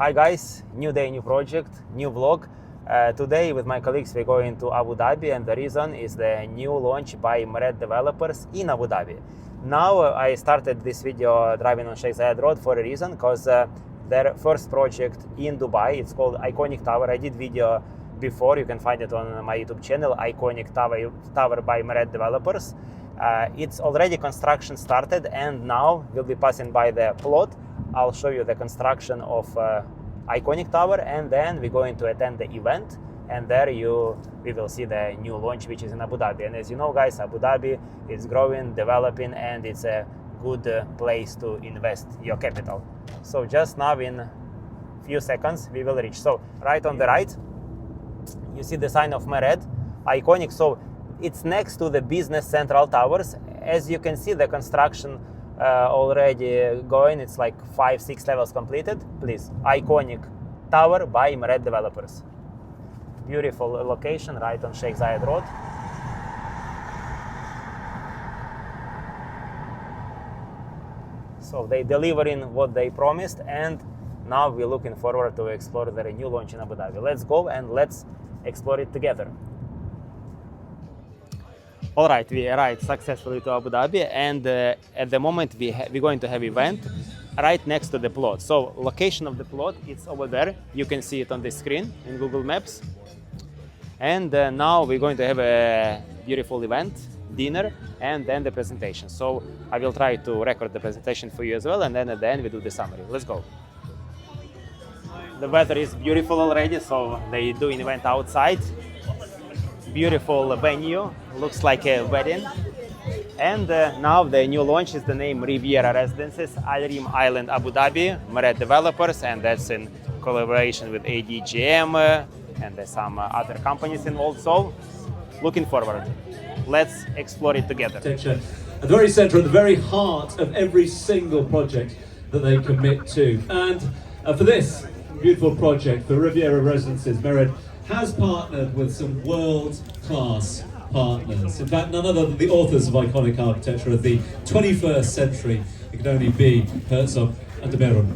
Hi guys, new day, new project, new vlog. Today with my colleagues we're going to Abu Dhabi, and the reason is the new launch by Mered Developers in Abu Dhabi. Now I started this video driving on Sheikh Zayed Road for a reason, because their first project in Dubai, it's called Iconic Tower. I did video before, you can find it on my YouTube channel, Iconic Tower by Mered Developers. It's already construction started, and now we'll be passing by the plot. I'll show you the construction of Iconic Tower, and then we're going to attend the event, and there we will see the new launch, which is in Abu Dhabi. And as you know guys, Abu Dhabi is growing, developing, and it's a good place to invest your capital. So just now in few seconds we will reach. So right on the right you see the sign of Mered Iconic. So it's next to the Business Central Towers. As you can see, the construction already going. It's like 5-6 levels completed. Please, Iconic Tower by Mered Developers. Beautiful location right on Sheikh Zayed Road. So they delivering what they promised, and now we're looking forward to explore the new launch in Abu Dhabi. Let's go and let's explore it together. All right, we arrived successfully to Abu Dhabi, and at the moment we're going to have event right next to the plot. So location of the plot, it's over there. You can see it on the screen in Google Maps. And now we're going to have a beautiful event, dinner, and then the presentation. So I will try to record the presentation for you as well, and then at the end we do the summary. Let's go. The weather is beautiful already, so they do an event outside. Beautiful venue, looks like a wedding. And now the new launch is the name Riviera Residences, Al Reem Island, Abu Dhabi, Mered Developers, and that's in collaboration with ADGM, and there's some other companies involved. So looking forward. Let's explore it together. At the very center, at the very heart of every single project that they commit to. And for this beautiful project, for Riviera Residences, Mered has partnered with some world-class partners. In fact, none other than the authors of iconic architecture of the 21st century. It can only be Herzog and de Meuron.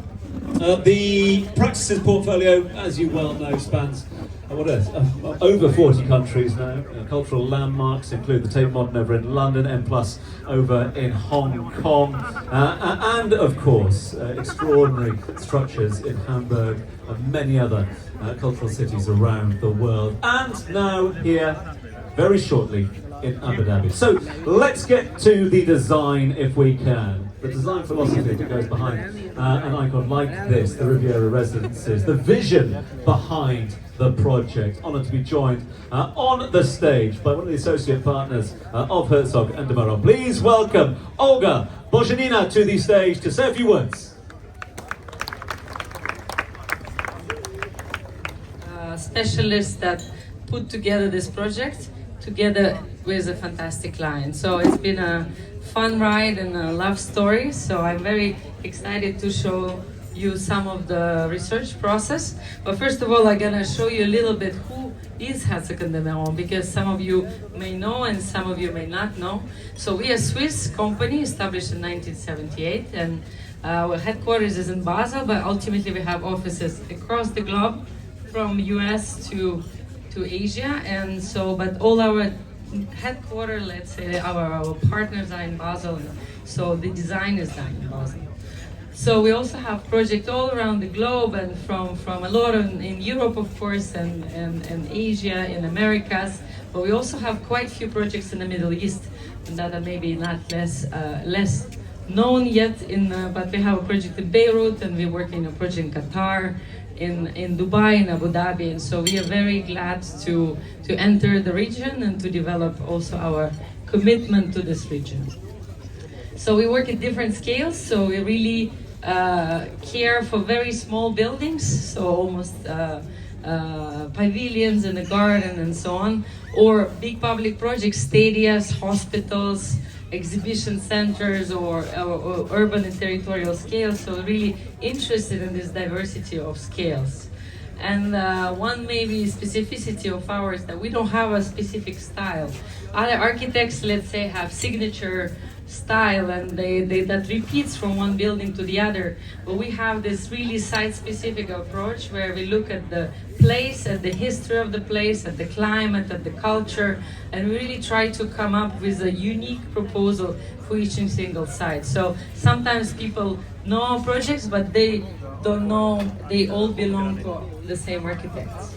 The practices portfolio, as you well know, spans over 40 countries now. Cultural landmarks include the Tate Modern over in London, M+ over in Hong Kong, and of course extraordinary structures in Hamburg and many other cultural cities around the world, and now here very shortly in Abu Dhabi. So let's get to the design if we can. The design philosophy that goes behind an icon like this, the Riviera Residences, the vision behind the project. Honoured to be joined on the stage by one of the associate partners of Herzog and de Meuron. Please welcome Olga Bozhanina to the stage to say a few words. Specialists that put together this project together with a fantastic client. So it's been a fun ride and a love story. So I'm very excited to show you some of the research process. But first of all, I'm gonna show you a little bit who is Herzog and de Meuron, because some of you may know and some of you may not know. So we are a Swiss company established in 1978, and our headquarters is in Basel, but ultimately we have offices across the globe, from US to Asia. And so, but all our headquarters, let's say our partners are in Basel, so the design is done in Basel. So we also have projects all around the globe, and from a lot in Europe, of course, and Asia, in Americas, but we also have quite a few projects in the Middle East, and that are maybe not less known yet, but we have a project in Beirut, and we're working on a project in Qatar, in Dubai, in Abu Dhabi, and so we are very glad to enter the region and to develop also our commitment to this region. So we work at different scales, so we really care for very small buildings, so almost pavilions in a garden and so on, or big public projects, stadiums, hospitals, exhibition centers, or urban and territorial scales. So we're really interested in this diversity of scales. And one maybe specificity of ours that we don't have a specific style. Other architects, let's say, have signature style, and that repeats from one building to the other. But we have this really site-specific approach where we look at the place, at the history of the place, at the climate, at the culture, and we really try to come up with a unique proposal for each single site. So sometimes people know our projects, but they don't know they all belong to the same architects.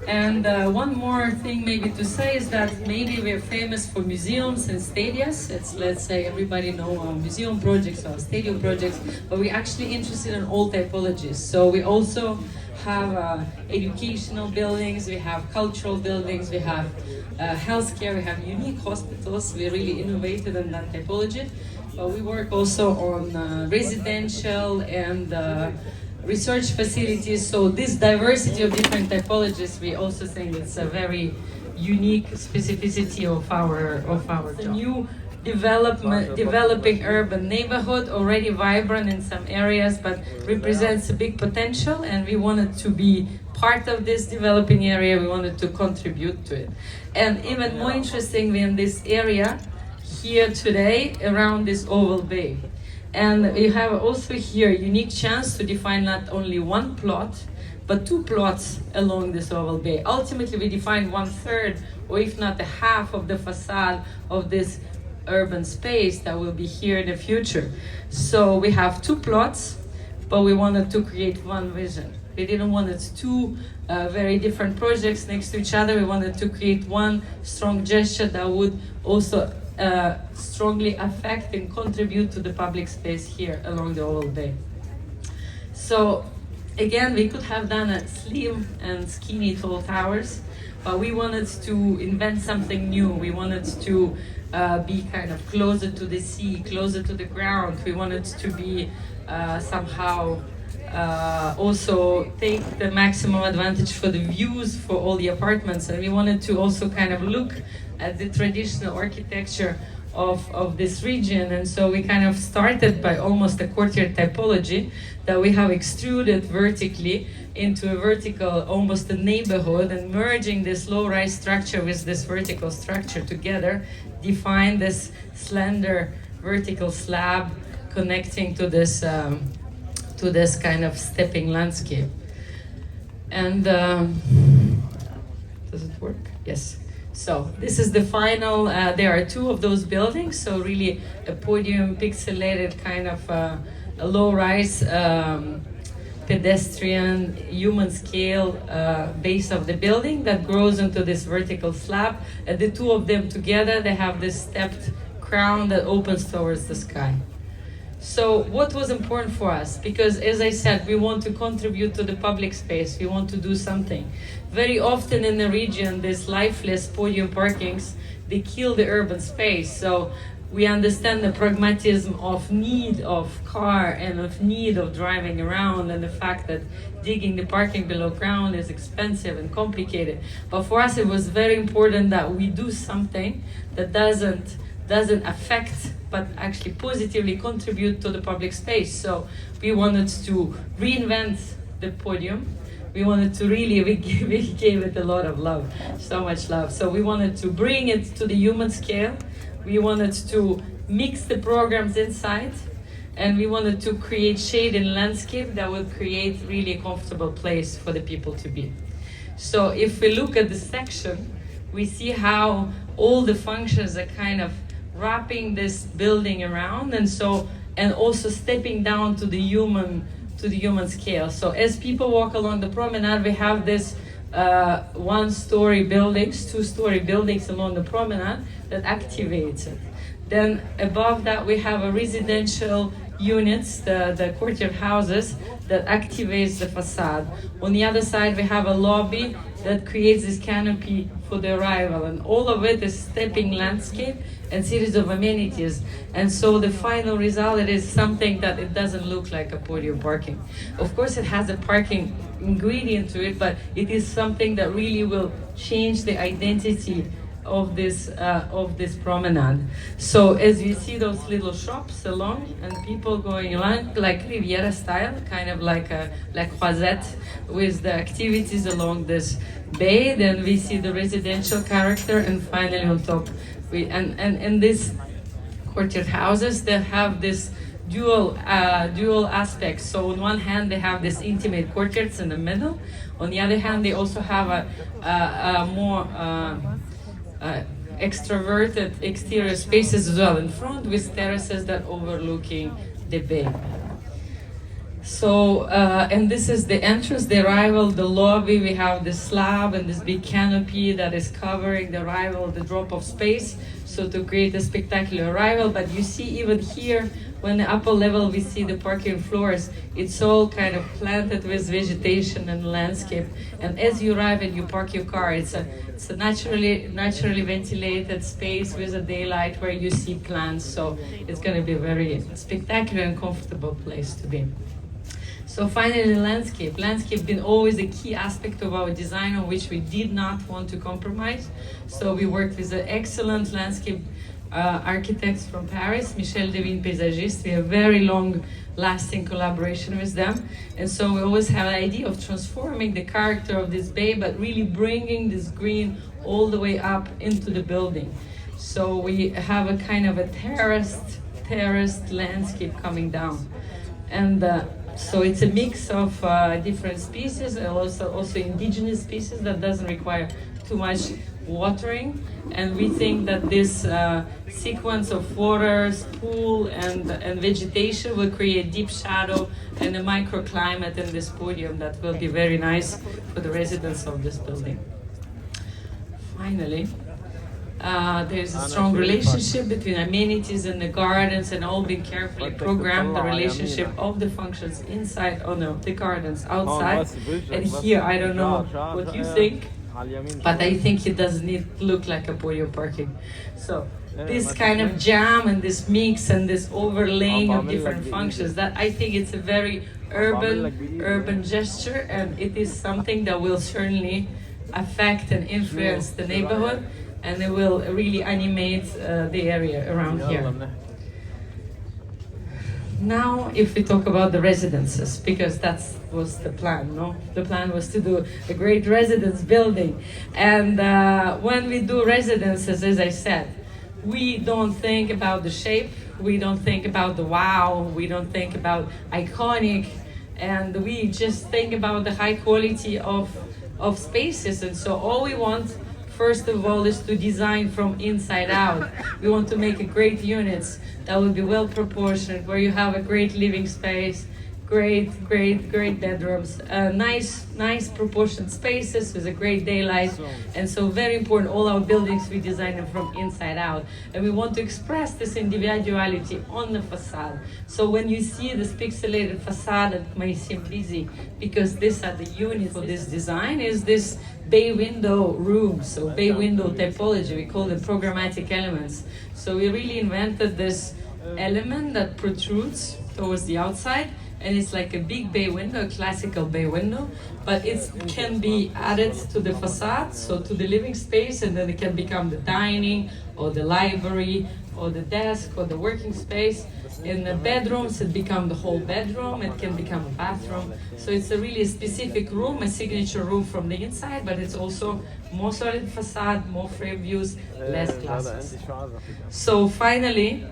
And one more thing maybe to say is that maybe we're famous for museums and stadiums. Let's say everybody know our museum projects, our stadium projects, but we're actually interested in all typologies. So we also have educational buildings, we have cultural buildings, we have healthcare, we have unique hospitals. We're really innovative in that typology. But we work also on residential and research facilities. So this diversity of different typologies, we also think it's a very unique specificity of our job. The new developing urban neighborhood, already vibrant in some areas, but represents a big potential, and we wanted to be part of this developing area. We wanted to contribute to it. And even more interestingly, in this area here today, around this oval bay. And we have also here a unique chance to define not only one plot, but two plots along this oval bay. Ultimately, we define 1/3, or if not a half of the facade of this urban space that will be here in the future. So we have two plots, but we wanted to create one vision. We didn't want it two very different projects next to each other. We wanted to create one strong gesture that would also strongly affect and contribute to the public space here along the Oval Bay. So again, we could have done a slim and skinny tall towers, but we wanted to invent something new. We wanted to be kind of closer to the sea, closer to the ground. We wanted to be somehow also take the maximum advantage for the views for all the apartments, and we wanted to also kind of look at the traditional architecture of this region. And so we kind of started by almost a courtyard typology that we have extruded vertically into a vertical, almost a neighborhood, and merging this low-rise structure with this vertical structure together, define this slender vertical slab connecting to this kind of stepping landscape. And does it work? Yes. So this is the final, there are two of those buildings, so really a podium pixelated kind of a low-rise pedestrian human scale base of the building that grows into this vertical slab. And the two of them together, they have this stepped crown that opens towards the sky. So what was important for us? Because as I said, we want to contribute to the public space. We want to do something. Very often in the region, these lifeless podium parkings, they kill the urban space. So we understand the pragmatism of need of car and of need of driving around, and the fact that digging the parking below ground is expensive and complicated. But for us, it was very important that we do something that doesn't affect, but actually positively contribute to the public space. So we wanted to reinvent the podium. We wanted to really, we gave it a lot of love, so much love. So we wanted to bring it to the human scale. We wanted to mix the programs inside, and we wanted to create shade and landscape that would create really a comfortable place for the people to be. So if we look at the section, we see how all the functions are kind of wrapping this building around, and also stepping down to the human scale. So as people walk along the promenade, we have this one-story buildings, two-story buildings along the promenade that activates it. Then above that, we have a residential units, the courtyard houses, that activates the facade. On the other side, we have a lobby that creates this canopy for the arrival, and all of it is stepping landscape and series of amenities. And so the final result, it is something that it doesn't look like a podium parking. Of course, it has a parking ingredient to it, but it is something that really will change the identity of this promenade. So as you see those little shops along and people going along, like Riviera style, kind of like Croisette, with the activities along this bay. Then we see the residential character, and finally on top, and this courtyard houses that have this dual aspects. So on one hand, they have this intimate courtyards in the middle. On the other hand, they also have a more extroverted exterior spaces as well in front, with terraces that overlooking the bay. So, and this is the entrance, the arrival, the lobby. We have the slab and this big canopy that is covering the arrival, the drop-off space, so to create a spectacular arrival. But you see even here, when the upper level we see the parking floors, it's all kind of planted with vegetation and landscape. And as you arrive and you park your car, it's a naturally ventilated space with a daylight where you see plants. So it's going to be a very spectacular and comfortable place to be. So finally, landscape. Landscape been always a key aspect of our design on which we did not want to compromise. So we worked with an excellent landscape architects from Paris, Michel Devine Paysagiste. We have very long-lasting collaboration with them. And so we always have an idea of transforming the character of this bay, but really bringing this green all the way up into the building. So we have a kind of a terraced landscape coming down. And so it's a mix of different species, and also indigenous species that doesn't require too much watering. And we think that this sequence of waters, pool, and vegetation will create deep shadow and a microclimate in this podium that will be very nice for the residents of this building. Finally, there's a strong relationship between amenities and the gardens, and all been carefully programmed, the relationship of the functions inside, the gardens outside. And here, I don't know what you think, but I think it doesn't need to look like a podium parking. So this kind of jam and this mix and this overlaying of different functions, that I think it's a very urban gesture, and it is something that will certainly affect and influence the neighborhood, and it will really animate the area around here. Now, if we talk about the residences, because that was the plan, no? The plan was to do a great residence building. And when we do residences, as I said, we don't think about the shape, we don't think about the wow, we don't think about iconic, and we just think about the high quality of spaces. And so all we want, first of all, is to design from inside out. We want to make a great units that will be well proportioned, where you have a great living space, great bedrooms, nice proportioned spaces with a great daylight. And so very important, all our buildings, we design them from inside out. And we want to express this individuality on the facade. So when you see this pixelated facade, it may seem busy, because these are the units for this design, is this bay window room, so bay window typology, we call them programmatic elements. So we really invented this element that protrudes towards the outside, and it's like a big bay window, a classical bay window, but it can be added to the facade, so to the living space, and then it can become the dining, or the library, or the desk, or the working space. In the bedrooms, it becomes the whole bedroom, it can become a bathroom. So it's a really specific room, a signature room from the inside, but it's also more solid facade, more frame views, less glasses. So finally,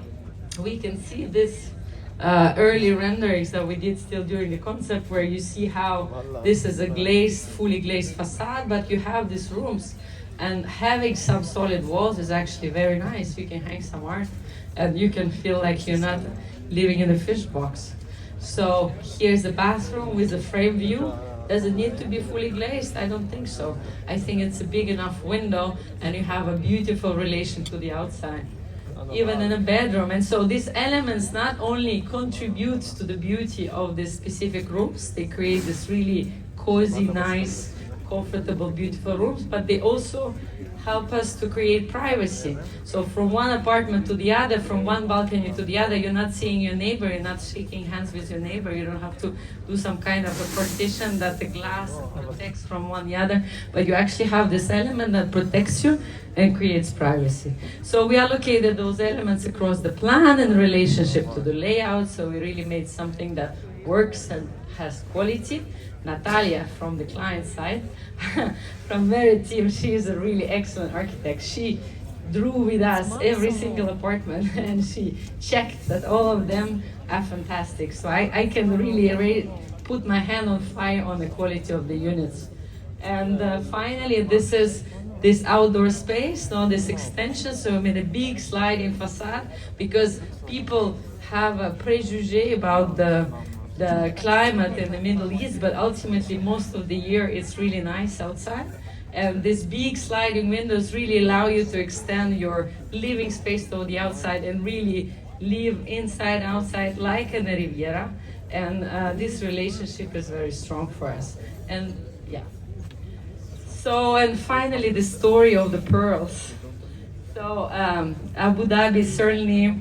we can see this early renderings that we did still during the concept, where you see how this is a glazed, fully glazed facade, but you have these rooms, and having some solid walls is actually very nice. You can hang some art, and you can feel like you're not living in a fish box. So here's the bathroom with a frame view. Does it need to be fully glazed? I don't think so. I think it's a big enough window, and you have a beautiful relation to the outside, even in a bedroom. And so these elements not only contribute to the beauty of the specific rooms, they create this really cozy, nice, comfortable, beautiful rooms, but they also help us to create privacy. So from one apartment to the other, from one balcony to the other, you're not seeing your neighbor, you're not shaking hands with your neighbor, you don't have to do some kind of a partition that the glass protects from one the other, but you actually have this element that protects you and creates privacy. So we allocated those elements across the plan in relationship to the layout, so we really made something that works and has quality. Natalia, from the client side, from Merit team, she is a really excellent architect. She drew with us every single apartment and she checked that all of them are fantastic. So I can really put my hand on fire on the quality of the units. And finally, this is this outdoor space, this extension. So we made a big sliding facade because people have a prejudice about the climate in the Middle East, but ultimately most of the year it's really nice outside. And these big sliding windows really allow you to extend your living space to the outside and really live inside, outside, like in the Riviera. And this relationship is very strong for us. And yeah. So, and finally, the story of the pearls. So, Abu Dhabi certainly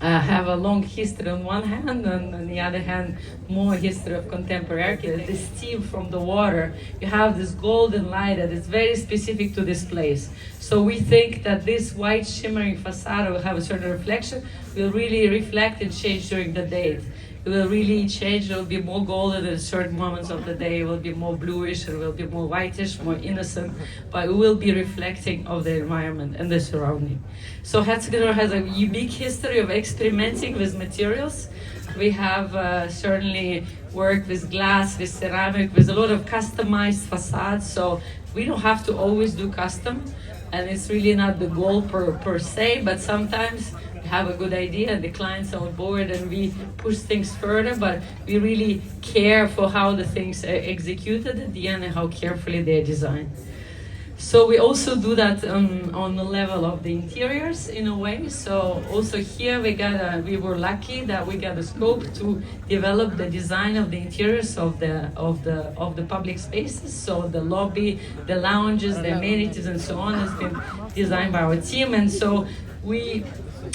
have a long history on one hand, and on the other hand, more history of contemporary architecture. The steam from the water, you have this golden light that is very specific to this place. So we think that this white shimmering facade will have a certain reflection, will really reflect and change during the day. It will really change. It will be more golden at certain moments of the day. It will be more bluish. It will be more whitish, more innocent. But it will be reflecting of the environment and the surrounding. So Herzogenaurach has a unique history of experimenting with materials. We have certainly worked with glass, with ceramic, with a lot of customized facades. So we don't have to always do custom. And it's really not the goal per se, but sometimes have a good idea and the clients are on board and we push things further, but we really care for how the things are executed at the end and how carefully they're designed. So we also do that on the level of the interiors in a way. So also here we were lucky that we got a scope to develop the design of the interiors of the public spaces. So the lobby, the lounges, the amenities and so on has been designed by our team. And so we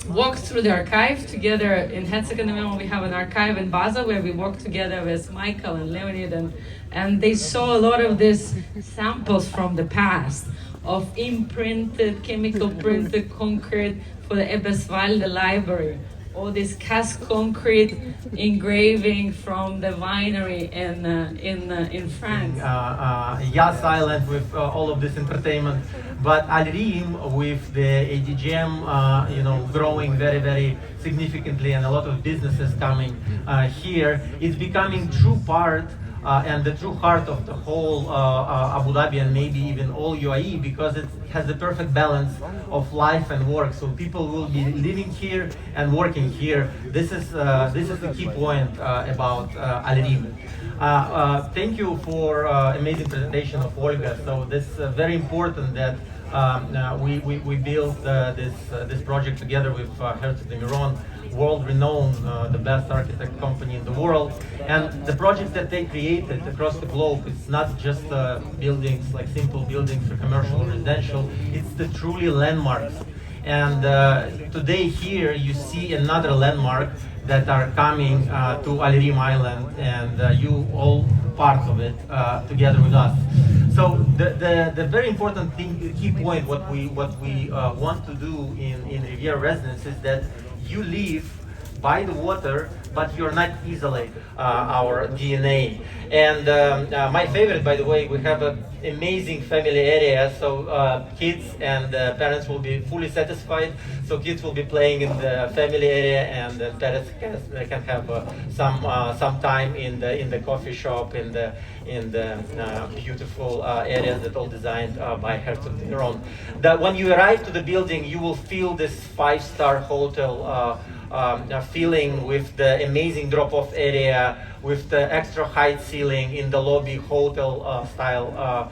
walked through the archive together in Herzogenaurach. We have an archive in Basel where we work together with Michael and Leonid, and they saw a lot of these samples from the past of imprinted, chemical printed concrete for the Eberswalde library, or this cast concrete engraving from the winery in France. Yas Island with all of this entertainment, but Al Reem with the ADGM, growing very, very significantly, and a lot of businesses coming here, is becoming true part and the true heart of the whole Abu Dhabi and maybe even all UAE, because it has the perfect balance of life and work. So people will be living here and working here. This is the key point about Al Reem. Thank you for amazing presentation of Olga. So this is very important that we built this project together with Herzog de Meuron, world-renowned, the best architect company in the world. And the projects that they created across the globe, it's not just buildings, like simple buildings or commercial or residential, it's the truly landmarks. And today here you see another landmark that are coming to Al Reem Island, and you all part of it together with us. So the very important thing, key point, what we want to do in Riviera Residence is that you live by the water, but you're not isolated, our DNA. And my favorite, by the way, we have an amazing family area, so kids and parents will be fully satisfied. So kids will be playing in the family area, and the parents can have some time in the coffee shop, in the beautiful areas that all designed by Herzog de Meuron. That when you arrive to the building, you will feel this 5-star hotel feeling, with the amazing drop-off area, with the extra height ceiling in the lobby, hotel style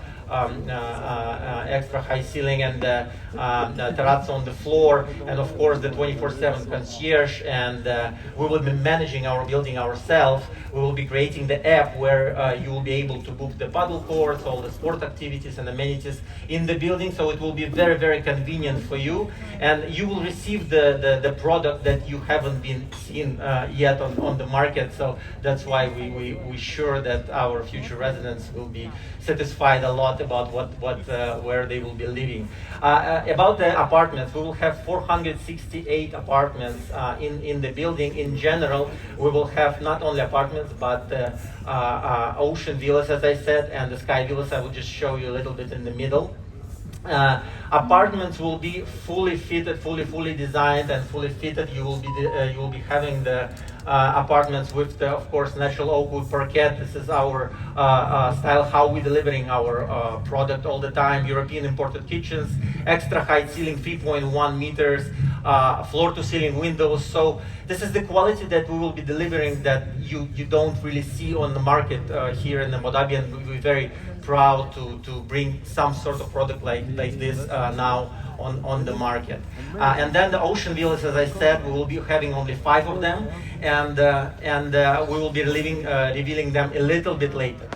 extra high ceiling, and the terrazzo on the floor, and of course the 24/7 concierge. And we will be managing our building ourselves. We will be creating the app where you will be able to book the paddle courts, all the sport activities and amenities in the building. So it will be very, very convenient for you, and you will receive the product that you haven't been seen yet on the market. So that's why we sure that our future residents will be satisfied a lot about where they will be living. About the apartments, we will have 468 apartments in the building. In general, we will have not only apartments, but ocean villas, as I said, and the sky villas. I will just show you a little bit in the middle. Apartments will be fully fitted, fully designed and fully fitted. You will be having the apartments with the, of course, natural oak wood parquet. This is our style, how we're delivering our product all the time. European imported kitchens, extra height ceiling, 3.1 meters, floor to ceiling windows. So this is the quality that we will be delivering that you don't really see on the market here in Abu Dhabi, and we're very proud to bring some sort of product like this now on the market. And then the ocean villas, as I said, we will be having only 5 of them, and we will be revealing them a little bit later.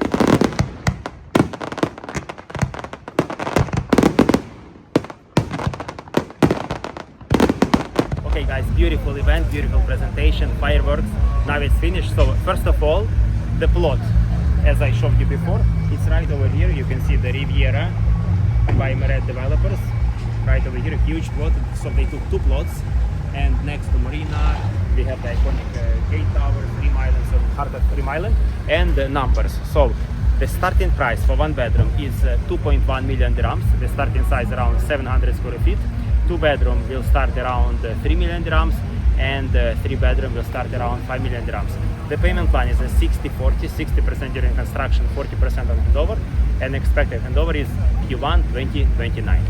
Okay guys, beautiful event, beautiful presentation, fireworks. Now it's finished. So first of all, the plot, as I showed you before, it's right over here. You can see the Riviera by Meret Developers. Right over here, a huge plot. So they took 2 plots, and next to Marina we have the iconic Gate Tower, 3 Island, so heart of 3 Island, and the numbers. So the starting price for 1 bedroom is 2.1 million dirhams. The starting size around 700 square feet. 2 bedroom will start around 3 million dirhams, and 3 bedroom will start around 5 million dirhams. The payment plan is a 60-40, 60% during construction, 40% on handover, and expected handover is Q1 2029.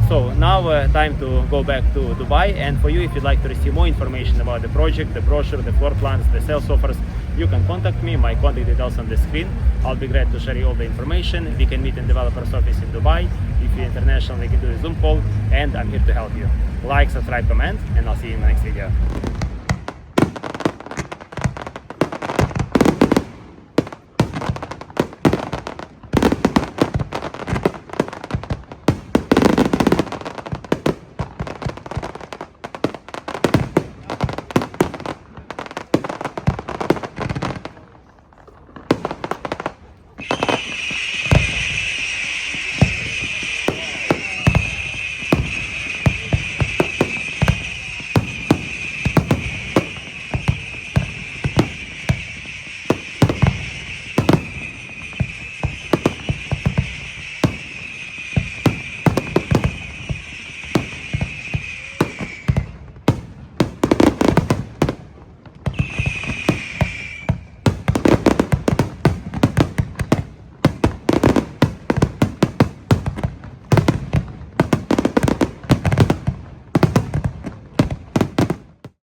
So now time to go back to Dubai, and for you, if you'd like to receive more information about the project, the brochure, the floor plans, the sales offers, you can contact me. My contact details on the screen. I'll be glad to share you all the information. We can meet in developer's office in Dubai. If you're international, we can do a Zoom call, and I'm here to help you. Like, subscribe, comment, and I'll see you in the next video.